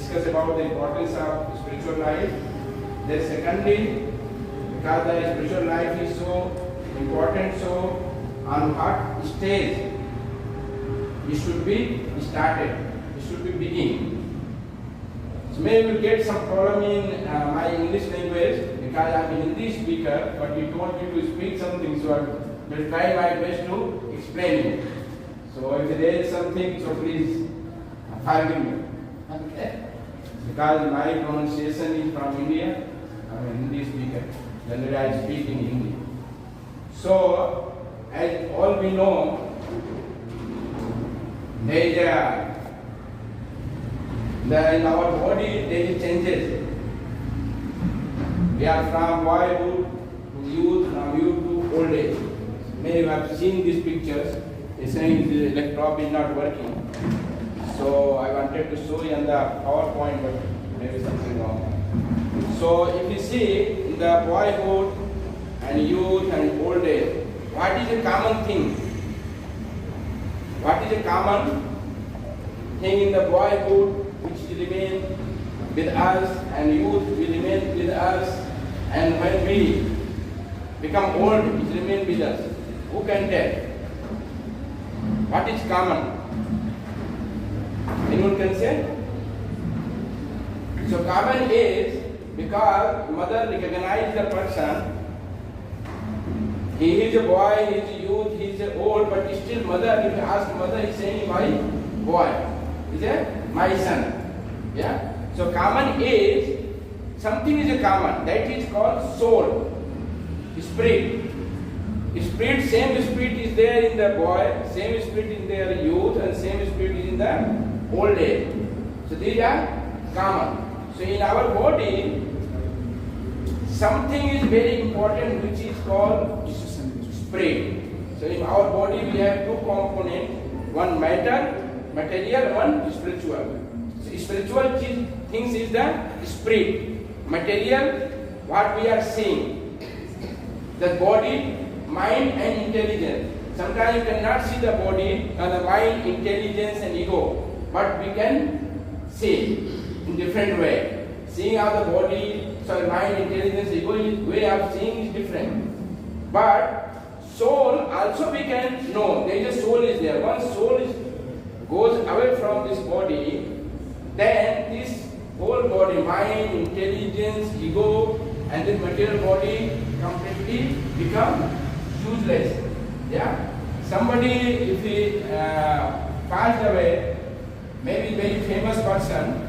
discuss about the importance of spiritual life. Then secondly, because the spiritual life is so important, so on what stage it should be started, it should be begin. So maybe you will get some problem in my English language because I am a Hindi speaker, but you told me to speak something, so I will try my best to explain it. So if there is something, so please forgive me. Okay? Because my pronunciation is from India, I am a Hindi speaker. Generally I speak in Hindi. So, as all we know, there is in our body there is changes. We are from boyhood to youth, from youth to old age. Many have seen these pictures. They are saying the laptop is not working. So I wanted to show you on the PowerPoint, but maybe something wrong. So if you see in the boyhood and youth and old age, what is a common thing? What is a common thing in the boyhood which will remain with us, and youth will remain with us, and when we become old, it will remain with us? Who can tell? What is common? Anyone can say? So common is because mother recognizes the person. He is a boy, he is a youth, he is old, but still mother, if you ask mother, he is saying my boy. Is it my son? Yeah. So common is, something is a common, that is called soul, spirit. Spirit, same spirit is there in the boy, same spirit is there in youth, and same spirit is in the old age. So these are common. So in our body, something is very important which is called spirit. So in our body we have two components, one material, one spiritual. So spiritual things is the spirit. Material, what we are seeing. The body, mind and intelligence. Sometimes you cannot see the body, the mind, intelligence and ego, but we can see in different way. Seeing how the body, mind, intelligence, ego, way of seeing is different. But soul also we can know. There is a soul is there. Once soul goes away from this body, then this whole body, mind, intelligence, ego, and this material body completely become useless. Yeah. Somebody, if he passed away, maybe very famous person,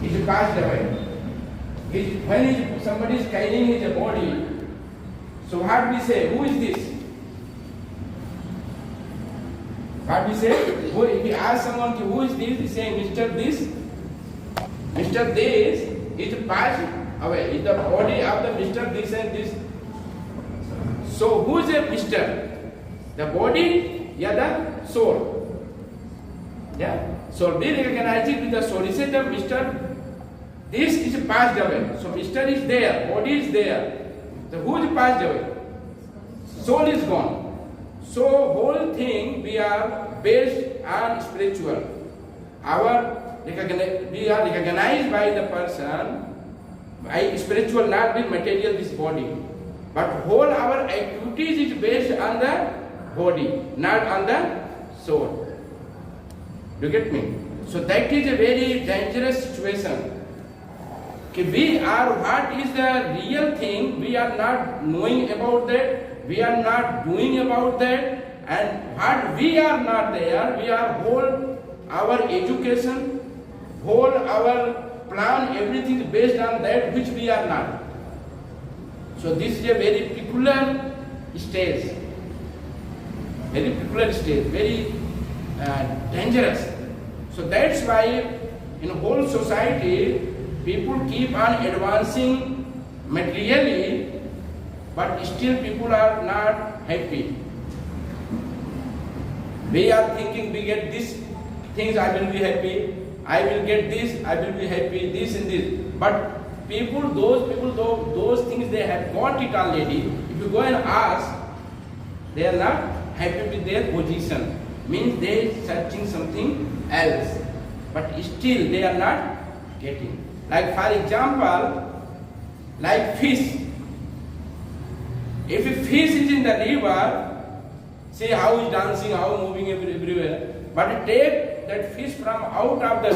he passed away. When somebody is carrying his body, so what we say? Who is this? What we say? If we ask someone who is this, he say Mr. This. Mr. This is passed away. Is the body of the Mr. This and this. So who is a Mr.? The body, yeah, the soul. Yeah. So we recognize it with the soul. He said the Mr. This is passed away. So Mr. is there, body is there. So who is passed away? Soul is gone. So whole thing we are based on spiritual. We are recognized by the person by spiritual, not the material, this body. But whole our activities is based on the body, not on the soul. Do you get me? So that is a very dangerous situation. We are, what is the real thing, we are not knowing about that, we are not doing about that, and what we are not there, we are whole our education, whole our plan, everything is based on that which we are not. So this is a very peculiar stage, very dangerous. So that's why in whole society, people keep on advancing materially, but still people are not happy. We are thinking we get these things, I will be happy, I will get this, I will be happy, this and this. But those things they have got it already. If you go and ask, they are not happy with their position. Means they are searching something else. but still they are not getting. Like for example, like fish. If a fish is in the river, see how he's dancing, how moving everywhere. But take that fish from out of the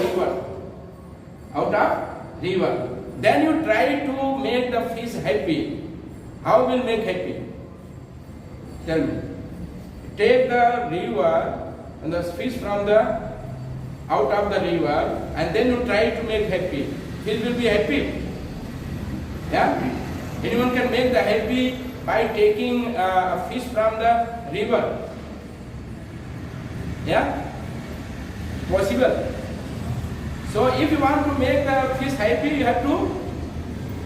river. Then you try to make the fish happy. How will make happy? Tell me. Take the river and the fish from the out of the river, and then you try to make happy. Fish will be happy. Yeah? Anyone can make the happy by taking a fish from the river. Yeah? Possible. So if you want to make the fish happy, you have to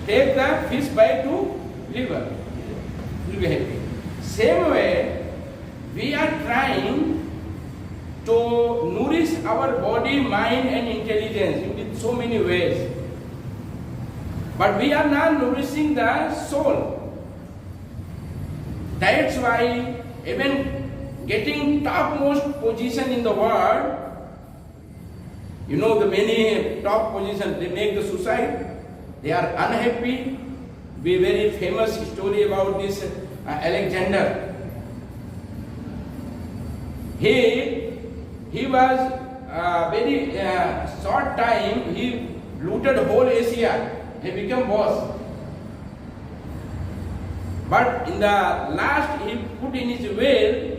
take the fish by to river. You will be happy. Same way, we are trying to nourish our body, mind and intelligence in so many ways. But we are not nourishing the soul. That's why even getting topmost position in the world, you know the many top positions, they make the suicide. They are unhappy. We very famous story about this Alexander. He was very short time, he looted whole Asia. He became boss. But in the last, he put in his will,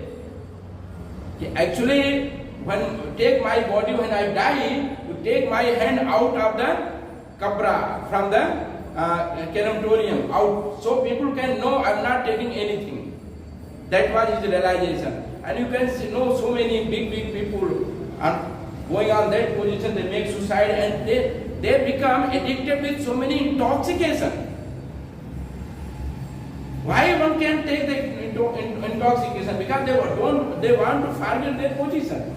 actually, when take my body when I die, you take my hand out of the kabra, from the crematorium, out, so people can know I am not taking anything. That was his realization. And you can know so many big people are going on that position, they make suicide and they become addicted with so many intoxication. Why one can take the intoxication? Because they want to forget their position.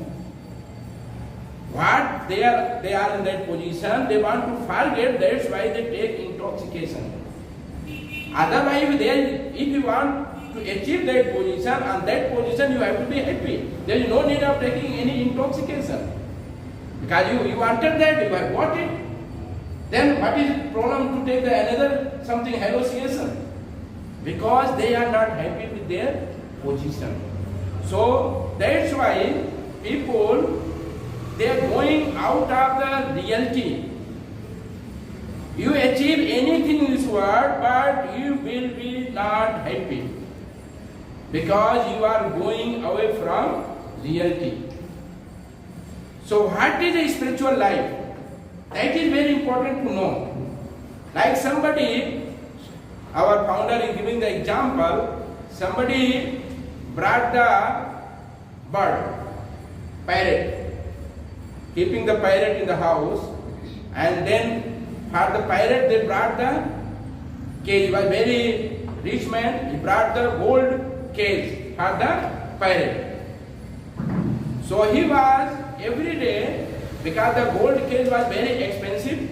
What they are in that position, they want to forget, that's why they take intoxication. Otherwise, if you want to achieve that position, on that position you have to be happy. There is no need of taking any intoxication. Because you wanted that, you have got it. Then what is the problem to take the another something hallucination? Because they are not happy with their position. So that's why people, they are going out of the reality. You achieve anything in this world, but you will be not happy. Because you are going away from reality. So what is a spiritual life? That is very important to know. Like somebody, our founder is giving the example, somebody brought the bird, parrot, keeping the parrot in the house, and then for the parrot they brought the cage. He was very rich man, he brought the gold cage for the parrot. So he was every day, because the gold cage was very expensive,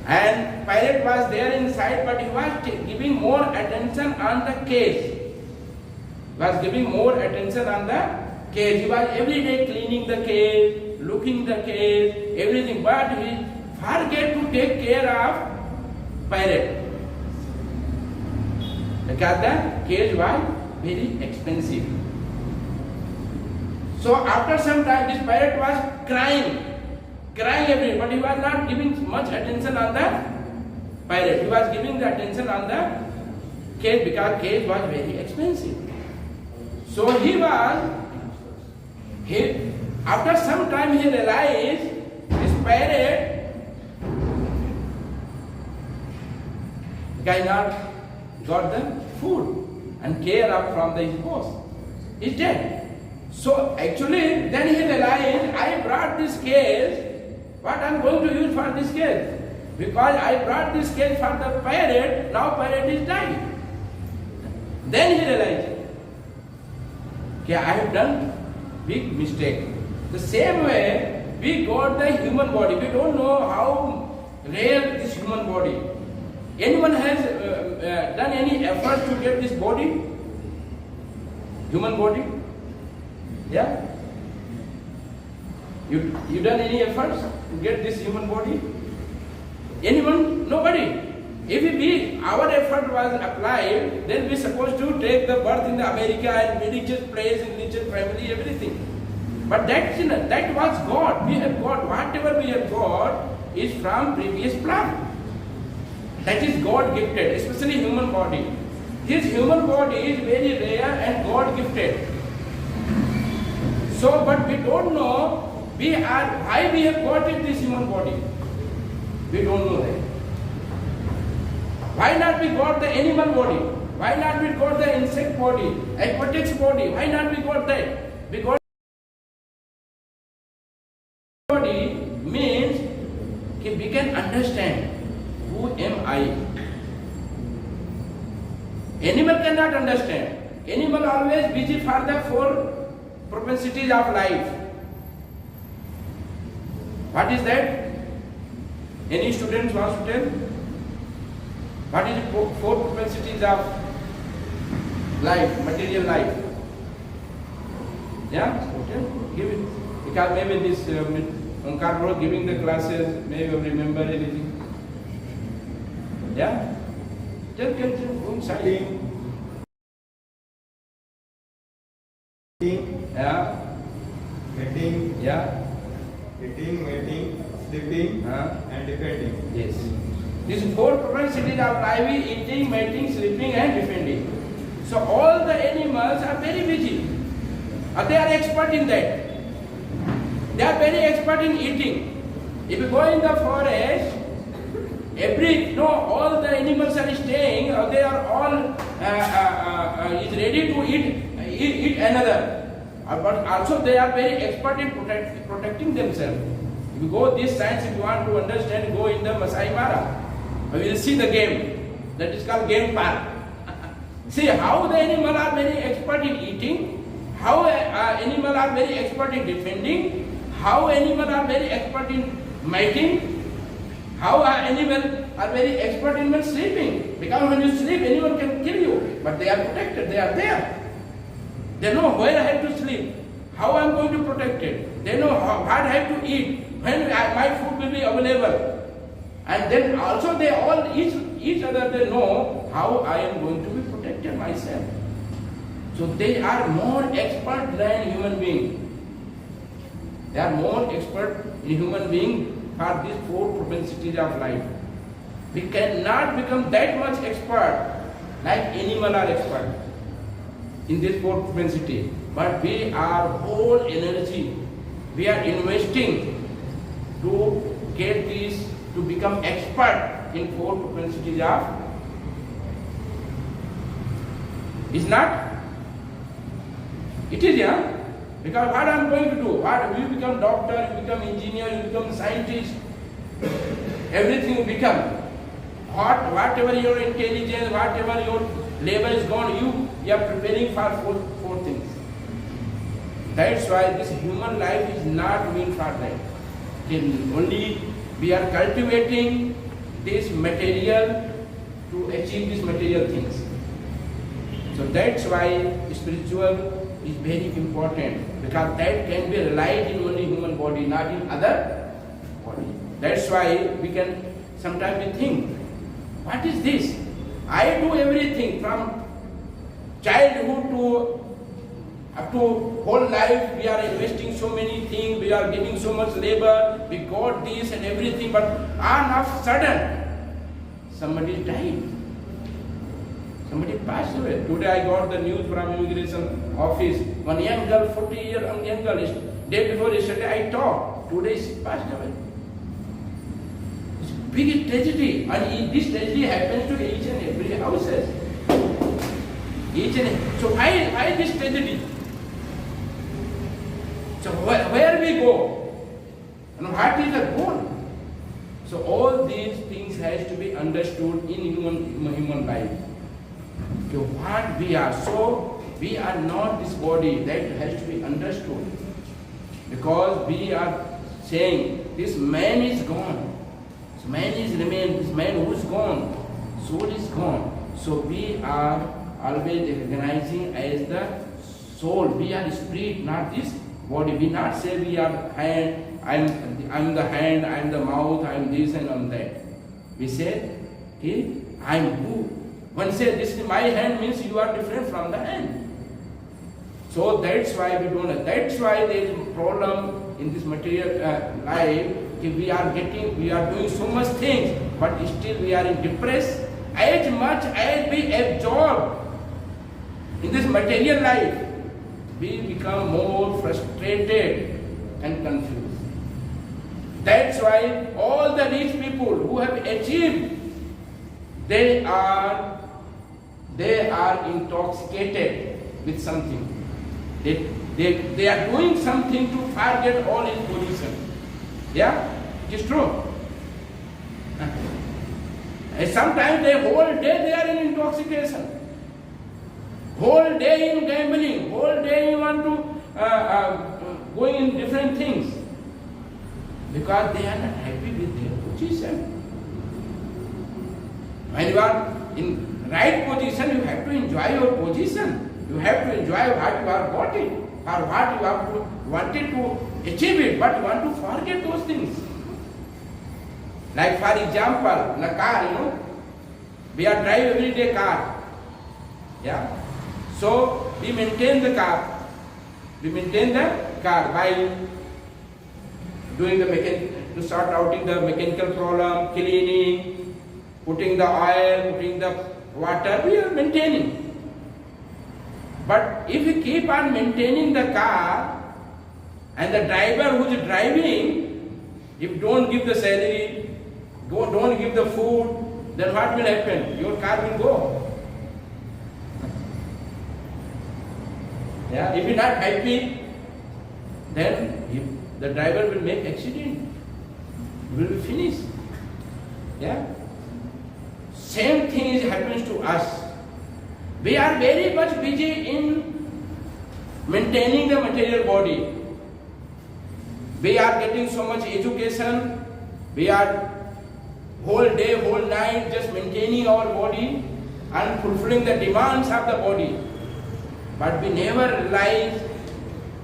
and parrot was there inside, but he was giving more attention on the cage. He was giving more attention on the cage. He was every day cleaning the cage, looking the cage, everything, but he forget to take care of parrot. Because the cage was very expensive. So after some time, this parrot was crying every day, but he was not giving much attention on the parrot. He was giving the attention on the cage, because cage was very expensive. So after some time he realized this parrot guy not got the food and care of from his boss. He's dead. So actually then he realized, I brought this cage, what I am going to use for this cage? Because I brought this cage for the parrot, now parrot is dying. Then he realized, okay, I have done big mistake. The same way we got the human body. We don't know how rare this human body. Anyone has done any effort to get this body? Human body? Yeah? You done any efforts to get this human body? Anyone? Nobody. If our effort was applied, then we supposed to take the birth in America and richest place, in richest family, everything. But that was God. We have got whatever we have got is from previous plan. That is God gifted, especially human body. This human body is very rare and God gifted. So, but we don't know why we have got this human body. We don't know that. Why not we got the animal body? Why not we got the insect body, aquatics body? Why not we got that? We got body means we can understand who am I. Animal cannot understand. Animal always busy for the four propensities of life. What is that? Any students wants to tell? What is the four propensities of life, material life? Yeah? Okay. Give it. Because maybe this Omkar bro giving the classes, maybe you remember anything. Yeah? Just get go inside. Yeah. Eating. Yeah. Eating, mating, sleeping, and defending. Yes. These four propensities of life is eating, mating, sleeping, and defending. So all the animals are very busy. They are expert in that. They are very expert in eating. If you go in the forest, all the animals are staying. They are all is ready to eat another. But also they are very expert in protecting themselves. If you go this science, if you want to understand, go in the Masai Mara. We will see the game. That is called game park. See how the animal are very expert in eating, how animal are very expert in defending, how animal are very expert in mating, how animal are very expert in sleeping. Because when you sleep, anyone can kill you, but they are protected. They are there. They know where I have to sleep, how I am going to protect it. They know what I have to eat, when my food will be available. And then also they all, each other, they know how I am going to be protected myself. So they are more expert than human being. They are more expert in human being for these four propensities of life. We cannot become that much expert like animal are expert in this four propensity. But we are whole energy, we are investing to get this, to become expert in four propensities of. Is not? It is, yeah? Because what I am going to do? What you become doctor, you become engineer, you become scientist, everything you become. Whatever your intelligence, whatever your labor is gone, you are preparing for four things. That's why this human life is not meant for that. Only we are cultivating this material to achieve these material things. So that's why spiritual is very important, because that can be relied in only human body, not in other body. That's why we can sometimes think, what is this? I do everything from childhood to up to whole life. We are investing so many things, we are giving so much labor, we got this and everything, but all of a sudden somebody died. Somebody passed away. Today I got the news from immigration office. One young girl, 40-year-old young girl, day before yesterday I talked. Today she passed away. It's a big tragedy, and this tragedy happens to each and every houses. So why this tragedy? So where we go? And what is the goal? So all these things has to be understood in human life. Okay, what we are. So we are not this body. That has to be understood. Because we are saying this man is gone. This man is remained. This man who is gone, soul is gone. So we are always recognizing as the soul. We are spirit, not this body. We not say we are hand, I'm the hand, I'm the mouth, I'm this and I'm that. We say, I'm who? One say this is my hand means you are different from the hand. So that's why we don't know. That's why there is a problem in this material life. We are doing so much things, but still we are depressed. As much as we absorb in this material life, we become more frustrated and confused. That's why all the rich people who have achieved, they are intoxicated with something. They are doing something to forget all his position. Yeah, it is true. And sometimes the whole day they are in intoxication. Whole day in gambling. Whole day you want to go in different things. Because they are not happy with their position. When you are in right position, you have to enjoy your position. You have to enjoy what you are got it, or what you have wanted to achieve it, but you want to forget those things. Like for example, in a car, we are driving every day car. Yeah. So we maintain the car. We maintain the car by doing to sort out the mechanical problem, cleaning, putting the oil, putting the water. We are maintaining. But if you keep on maintaining the car, and the driver who is driving, if don't give the salary, don't give the food, then what will happen? Your car will go. Yeah, if you are not happy, then the driver will make accident. You will be finished. Yeah. Same thing happens to us. We are very much busy in maintaining the material body. We are getting so much education. We are whole day, whole night just maintaining our body and fulfilling the demands of the body. But we never realize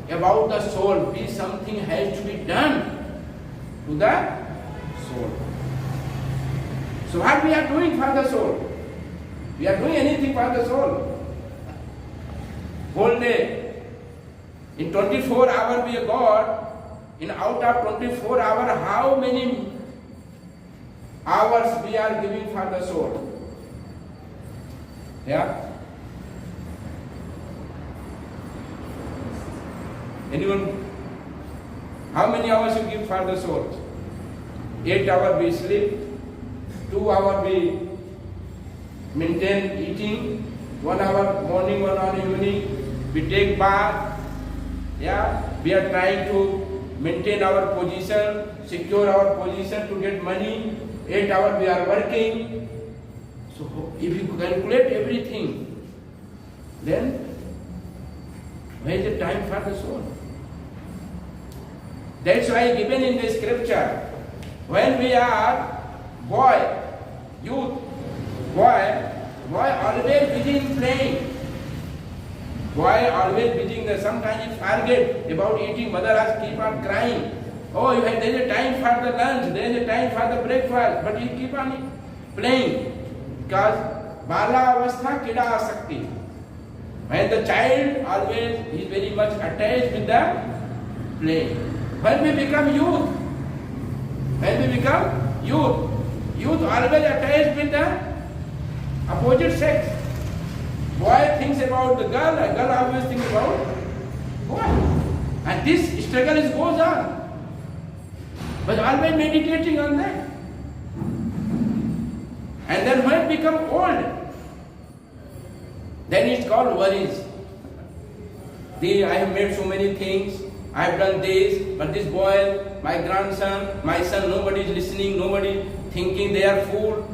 about the soul. Something has to be done to the soul. So what we are doing for the soul? We are doing anything for the soul. Whole day. In 24 hours we are God. In out of 24 hours, how many hours we are giving for the soul? Yeah? Anyone? How many hours you give for the soul? 8 hours we sleep. 2 hours we maintain eating, 1 hour morning, 1 hour evening, we take bath. Yeah, we are trying to maintain our position, secure our position to get money. 8 hours we are working. So if you calculate everything, then where is the time for the soul? That's why given in the scripture, when we are boy, youth, boy always busy in playing. Boy always busy in the, sometimes he forget about eating. Mother has keep on crying. Oh, there is a time for the lunch, there is a time for the breakfast, but he keep on playing. Because Bala Avastha Kida Asakti. When the child always is very much attached with the play. When we become youth, youth always attached with the opposite sex. Boy thinks about the girl, and girl always thinks about boy. And this struggle goes on. But always meditating on that. And then when it become old, then it's called worries. I have made so many things, I have done this, but this boy, my grandson, my son, nobody is listening, nobody thinking, they are fooled,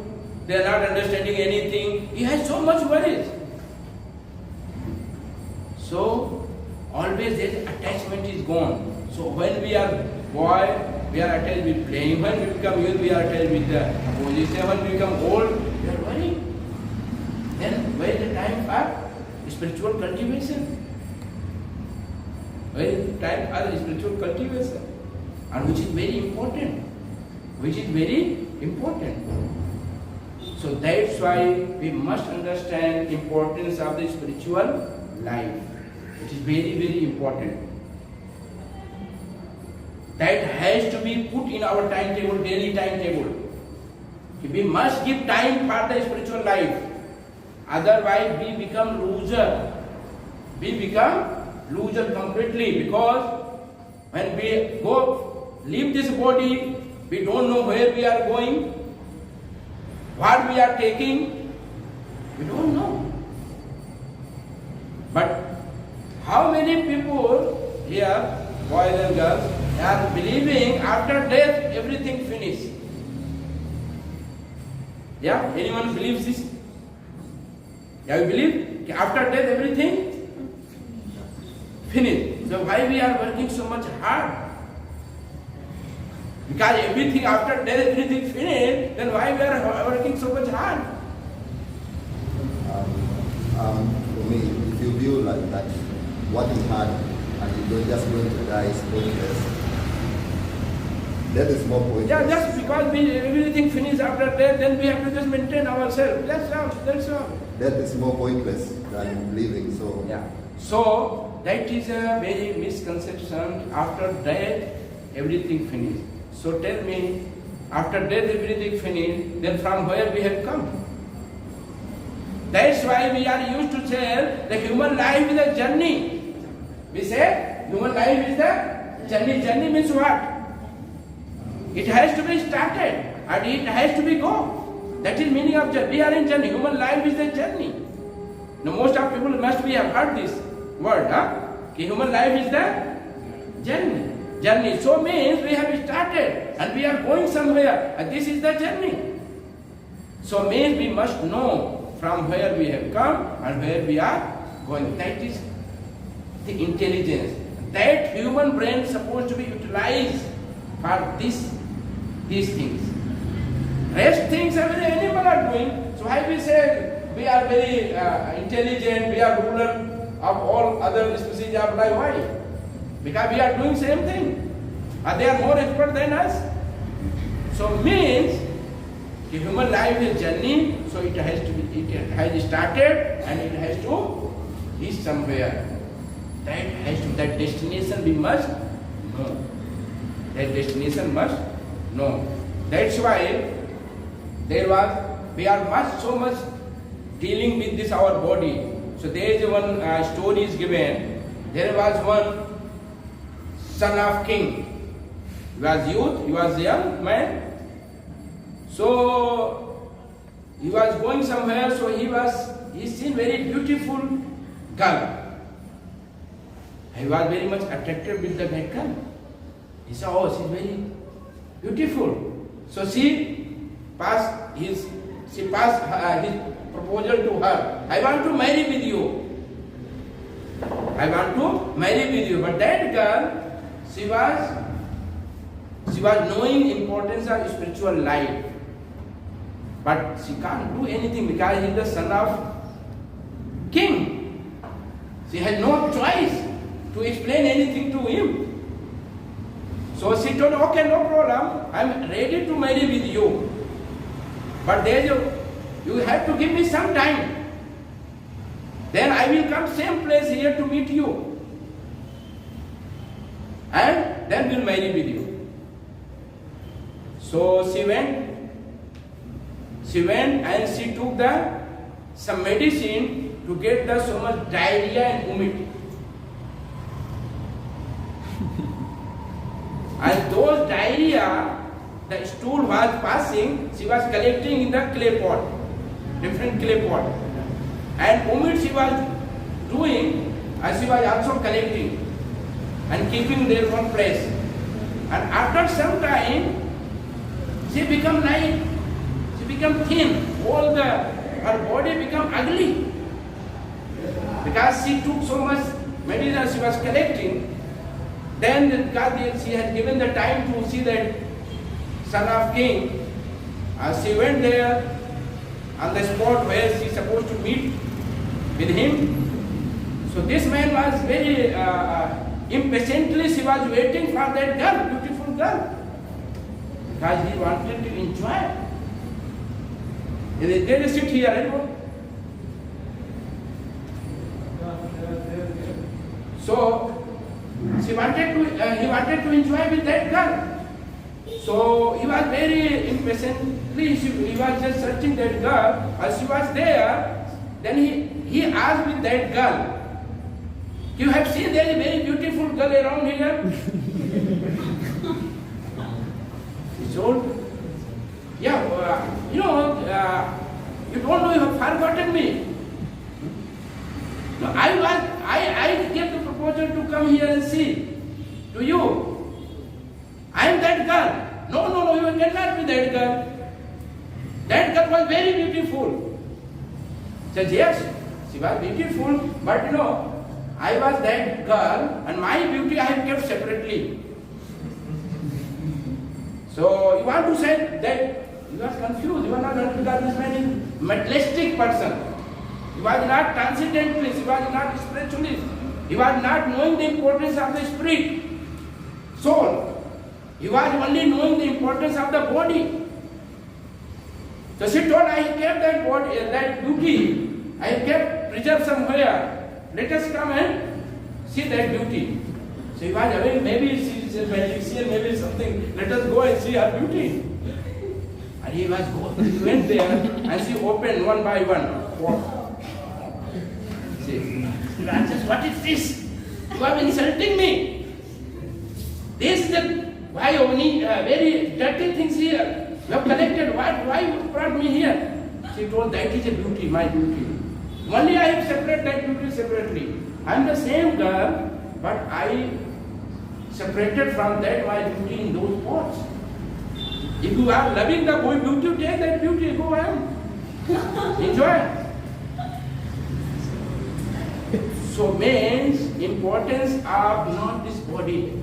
they are not understanding anything. He has so much worries. So, always this attachment is gone. So, when we are boy, we are attached with playing. When we become youth, we are attached with the opposition. When we become old, we are worrying. Then, where is the time for spiritual cultivation? time other spiritual cultivation, and which is very important. Which is very important. So that's why we must understand importance of the spiritual life. It is very, very important. That has to be put in our timetable, daily timetable. We must give time for the spiritual life. Otherwise we become loser. We become loser completely, because when we go leave this body, we don't know where we are going, what we are taking, we don't know. But how many people here, boys and girls, are believing after death everything finished? Yeah, anyone believes this? Yeah, you believe after death everything finished. So why we are working so much hard? Because everything after death, everything finished, then why we are working so much hard? For me, if you view like that, working hard and you're just going to die is pointless. That is more pointless. Yeah, just because everything finished after death, then we have to just maintain ourselves. That's all. That is more pointless than living. So yeah. So that is a very misconception. After death, everything finished. So tell me, after death everything finished, then from where we have come? That's why we are used to say the human life is a journey. We say human life is the journey. Journey means what? It has to be started and it has to be go. That is meaning of journey. We are in journey. Human life is the journey. Now most of people must be have heard this word, huh? Human life is the journey. Journey. So means we have started and we are going somewhere, and this is the journey. So means we must know from where we have come and where we are going. That is the intelligence. That human brain is supposed to be utilized for these things. Rest things every animal are doing. So why we say we are very intelligent, we are ruler of all other species of life? Why? Because we are doing same thing. And they are more expert than us. So means the human life is a journey, so it has started and it has to reach somewhere. That destination we must know. That destination must know. That's why we are so much dealing with this our body. So there is one story is given. There was one son of king. He was youth, he was young man. So he was going somewhere, so he seen very beautiful girl. He was very much attracted with the girl. He said, oh, she's very beautiful. So she passed his proposal to her. I want to marry with you. I want to marry with you. But that girl, she was knowing importance of spiritual life. But she can't do anything because he is the son of king. She had no choice to explain anything to him. So she told, okay, no problem, I am ready to marry with you. But you have to give me some time. Then I will come same place here to meet you. And then we'll marry with you. So she went and she took some medicine to get so much diarrhea and vomit. And those diarrhea, the stool was passing, she was collecting in the clay pot, different clay pot. And vomit she was doing, and she was also collecting and keeping there one place. And after some time, she become light, she become thin, her body become ugly. Because she took so much medicine she was collecting. Then because she had given the time to see that son of king, she went there on the spot where she supposed to meet with him. So this man was very impatiently she was waiting for that girl, beautiful girl. Because he wanted to enjoy. They sit here, right? So he wanted to enjoy with that girl. So he was very impatiently, he was just searching that girl. As she was there, then he asked with that girl, you have seen there is a very beautiful girl around here? He told, yeah, you don't know, you have forgotten me. No, I gave the proposal to come here and see to you. I am that girl. No, you cannot be that girl. That girl was very beautiful. Said, yes, she was beautiful, but I was that girl and my beauty I have kept separately. So you want to say that you are confused, you are not because this man is materialistic person. He was not transcendentalist, he was not spiritualist, he was not knowing the importance of the spirit, soul. He was only knowing the importance of the body. So she told, I kept that body, that beauty, I kept preserved somewhere. Let us come and see that beauty. So he was away, maybe she is a magician, maybe something. Let us go and see her beauty. And he went there and she opened one by one. See, Francis, what is this? You are insulting me. This is the why only very dirty things here. You have collected. Why you brought me here? She told, that is a beauty, my beauty. Only I have separated that beauty separately. I am the same girl, but I separated from that my beauty in those pots. If you are loving the beauty, take that beauty, go on. Enjoy. So means importance of not this body.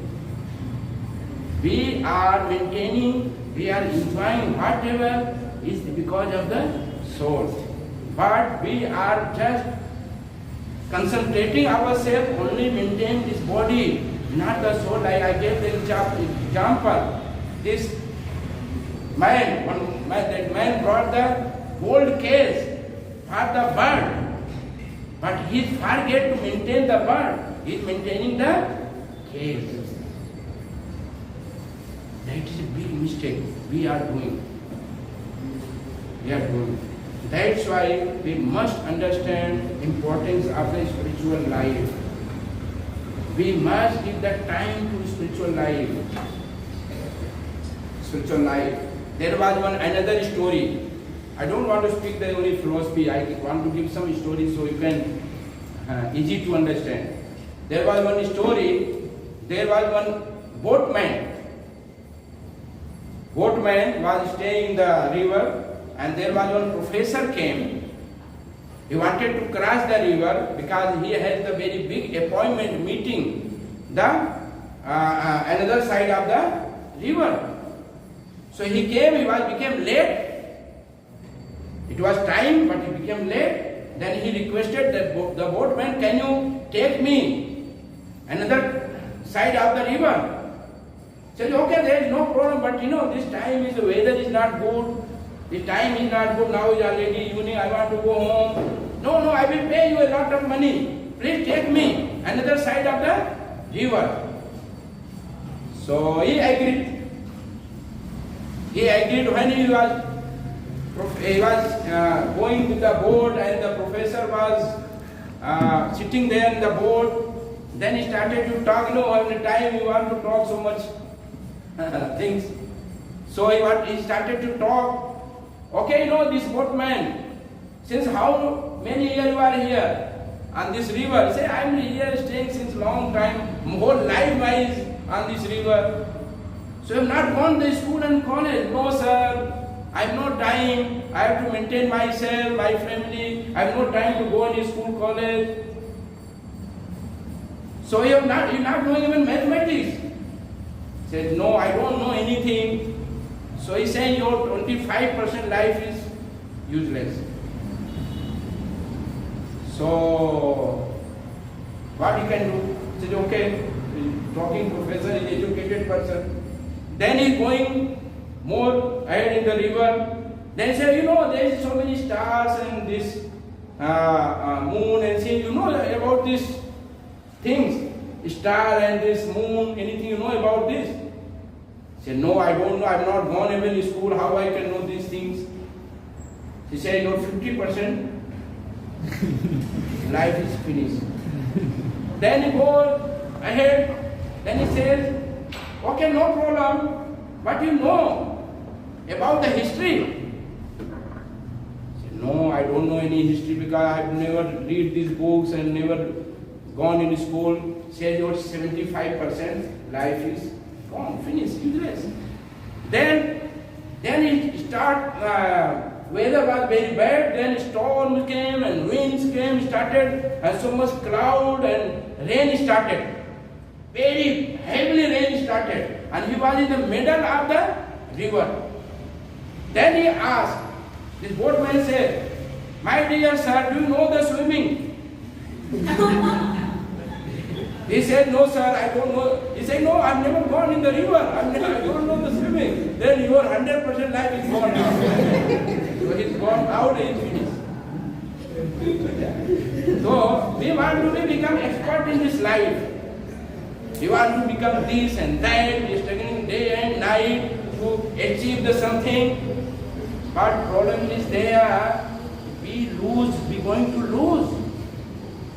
We are maintaining, we are enjoying whatever is because of the soul. But we are just concentrating ourselves only maintain this body, not the soul. Like I gave the example. This man, that man brought the gold case for the bird, but he forget to maintain the bird. He is maintaining the case. That is a big mistake we are doing. That's why we must understand importance of the spiritual life. We must give the time to spiritual life. There was another story. I don't want to speak the only philosophy. I want to give some stories so you can easy to understand. There was one story. There was one boatman. Boatman was staying in the river. And there was one professor came. He wanted to cross the river because he had a very big appointment meeting the another side of the river. So he came, became late. It was time, but he became late. Then he requested the boatman, can you take me another side of the river? He said, okay, there is no problem, but this time the weather is not good. The time is not good, now is already evening, I want to go home. No, I will pay you a lot of money. Please take me another side of the river. So he agreed. When he was going with the boat and the professor was sitting there in the boat. Then he started to talk, every time you want to talk so much things. So he started to talk. Okay, this boatman, since how many years you are here on this river? He said, I am here staying since long time, whole life I is on this river. So I have not gone to school and college. No sir, I have no time. I have to maintain myself, my family. I have no time to go in school, college. So you are not knowing even mathematics. He said, no, I don't know anything. So he's saying your 25% life is useless. So what you can do? He said, okay, talking professor is educated person. Then he's going more ahead in the river. Then say, you know, there is so many stars and this moon and say, you know about these things, star and this moon, anything you know about this? Say, no, I don't know, I'm not gone even in school, how I can know these things? She said, your 50% life is finished. Then he goes ahead, then he says, okay, no problem, but you know about the history. No, I don't know any history because I have never read these books and never gone in school. Say your 75% life is gone, finished, useless. Then it start, weather was very bad, then storms came and winds came, started, and so much cloud and rain started. Very heavily rain started. And he was in the middle of the river. Then he asked, this boatman said, my dear sir, do you know the swimming? He said, no sir, I don't know. He said, no, I've never gone in the river. I don't know the swimming. Then your 100% life is gone now. So he's gone out and he's finished. So we want to become expert in this life. We want to become this and that. We are struggling day and night to achieve the something. But problem is there, we lose, we're going to lose.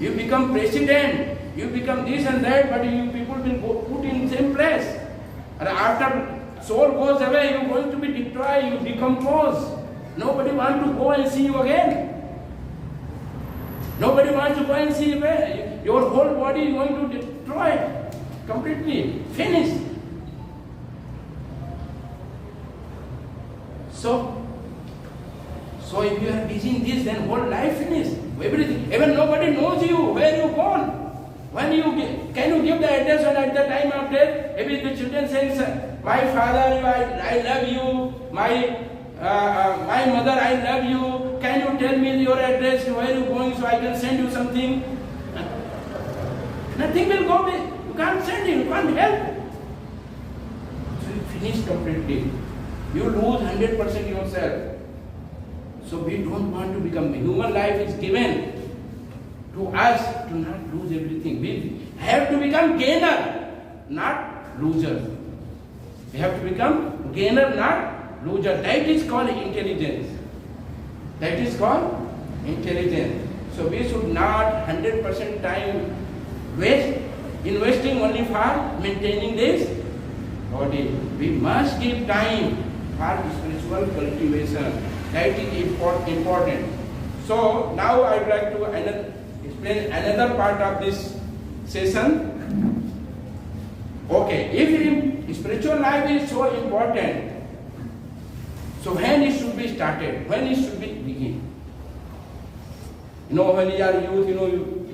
You become president, you become this and that, but you people will go put in same place. And after soul goes away, you're going to be destroyed, you decompose. Nobody wants to go and see you again. Nobody wants to go and see you again. Your whole body is going to destroy completely, finished. So if you are busy in this, then whole life finished. Everything. Even nobody knows you, where you gone. When can you give the address when at the time of death? Maybe the children say, my father, I love you. My mother, I love you. Can you tell me your address, where you going so I can send you something? Nothing will go with. You can't send it, you can't help. So you finish completely. You lose 100% yourself. So we don't want to become, human life is given to us to not lose everything. We have to become gainer, not loser. We have to become gainer, not loser. That is called intelligence. That is called intelligence. So we should not 100% time waste, investing only for maintaining this body. We must give time for spiritual cultivation. That is important. So now I would like to explain another part of this session. Okay, if spiritual life is so important, so when it should be started? When it should be begin? You know, when you are youth,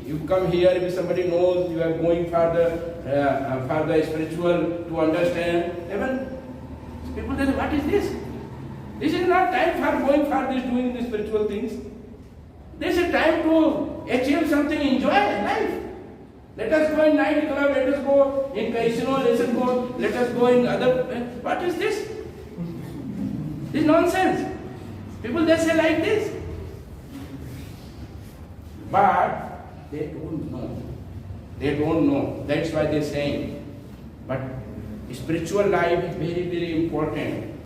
you come here, if somebody knows you are going for the spiritual to understand, even people say, what is this? This is not time for going for this, doing the spiritual things. This is time to achieve something, enjoy life. Let us go in nightclub, let us go in casino, let us go in other. What is this? This is nonsense. People they say like this. But they don't know. They don't know. That's why they're saying. But spiritual life is very, very important.